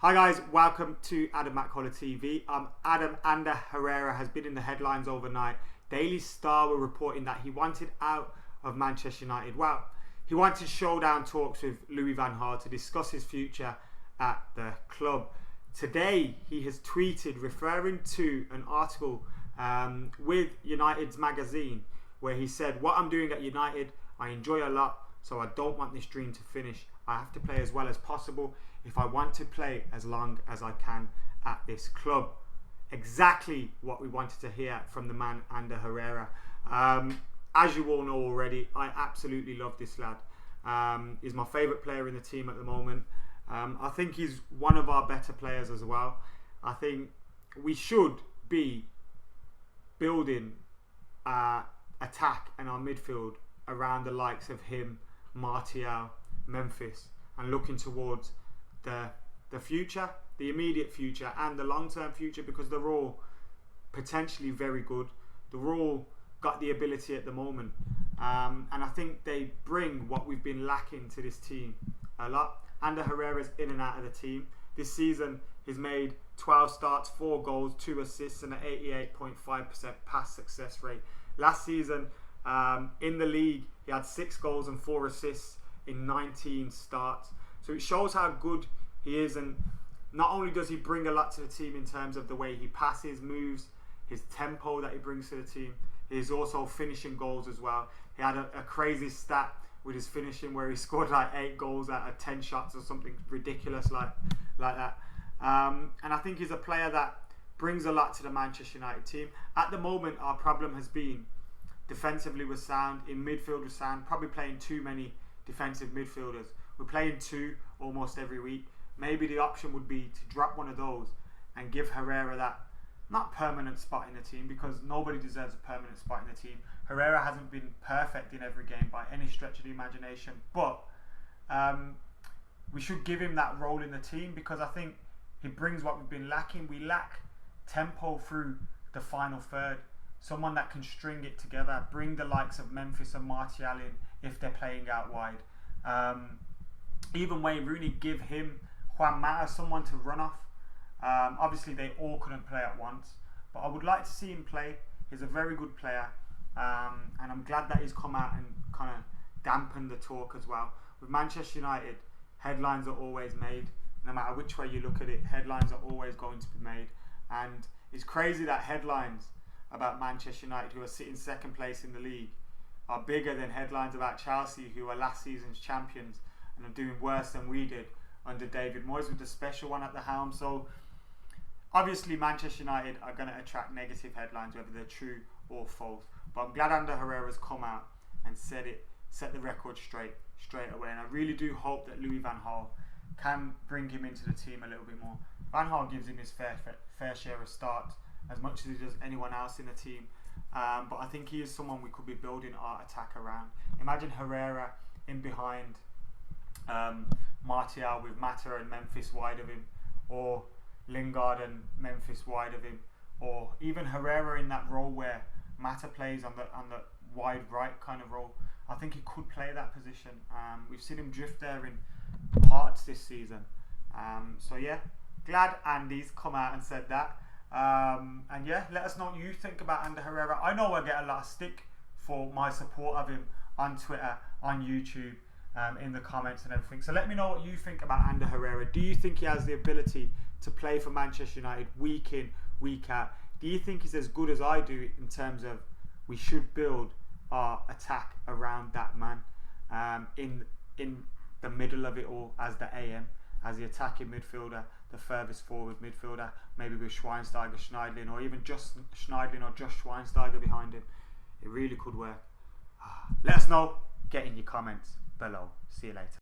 Hi guys, welcome to McKola TV. Ander Herrera has been in the headlines overnight. Daily Star were reporting that he wanted out of Manchester United. Well, he wanted showdown talks with Louis van Gaal to discuss his future at the club. Today, he has tweeted referring to an article with United's magazine where he said, "What I'm doing at United, I enjoy a lot, so I don't want this dream to finish. I have to play as well as possible if I want to play as long as I can at this club." Exactly what we wanted to hear from the man Ander Herrera. As you all know already, I absolutely love this lad. He's my favourite player in the team at the moment. I think he's one of our better players as well. I think we should be building our attack and our midfield around the likes of him, Martial, Memphis, and looking towards the future, the immediate future and the long-term future, because they're all potentially very good. They're all got the ability at the moment, and I think they bring what we've been lacking to this team a lot. Ander Herrera's in and out of the team. This season he's made 12 starts, 4 goals, 2 assists and an 88.5% pass success rate. Last season in the league he had 6 goals and 4 assists in 19 starts. So it shows how good he is, and not only does he bring a lot to the team in terms of the way he passes, moves, his tempo that he brings to the team, he's also finishing goals as well. He had a crazy stat with his finishing where he scored like 8 goals out of 10 shots or something ridiculous like that. And I think he's a player that brings a lot to the Manchester United team. At the moment, our problem has been defensively we're sound, in midfield we're sound, probably playing too many defensive midfielders. We're playing 2 almost every week. Maybe the option would be to drop one of those and give Herrera that, not permanent spot in the team, because nobody deserves a permanent spot in the team. Herrera hasn't been perfect in every game by any stretch of the imagination, but we should give him that role in the team, because I think he brings what we've been lacking. We lack tempo through the final third. Someone that can string it together, bring the likes of Memphis and Martial in if they're playing out wide. Even Wayne Rooney, give him Juan Mata, someone to run off. Obviously they all couldn't play at once, but I would like to see him play. He's a very good player, and I'm glad that he's come out and kind of dampened the talk as well. With Manchester United, headlines are always made. No matter which way you look at it, headlines are always going to be made, and it's crazy that headlines about Manchester United, who are sitting second place in the league, are bigger than headlines about Chelsea, who are last season's champions and are doing worse than we did under David Moyes, with the special one at the helm. So obviously Manchester United are going to attract negative headlines, whether they're true or false. But I'm glad Ander Herrera's come out and set the record straight away. And I really do hope that Louis van Gaal can bring him into the team a little bit more. Van Gaal gives him his fair share of starts, as much as he does anyone else in the team. But I think he is someone we could be building our attack around. Imagine Herrera in behind Martial with Mata and Memphis wide of him, or Lingard and Memphis wide of him, or even Herrera in that role where Mata plays on the wide right kind of role. I think he could play that position. We've seen him drift there in parts this season. So yeah, glad Andy's come out and said that. And yeah, let us know what you think about Ander Herrera. I know I get a lot of stick for my support of him on Twitter, on YouTube, in the comments and everything. So let me know what you think about Ander Herrera. Do you think he has the ability to play for Manchester United week in, week out? Do you think he's as good as I do in terms of we should build our attack around that man in the middle of it all, as the AM, as the attacking midfielder, the furthest forward midfielder, maybe with Schweinsteiger, Schneidlin, or even just Schneidlin or just Schweinsteiger behind him? It really could work. Let us know. Get in your comments below. See you later.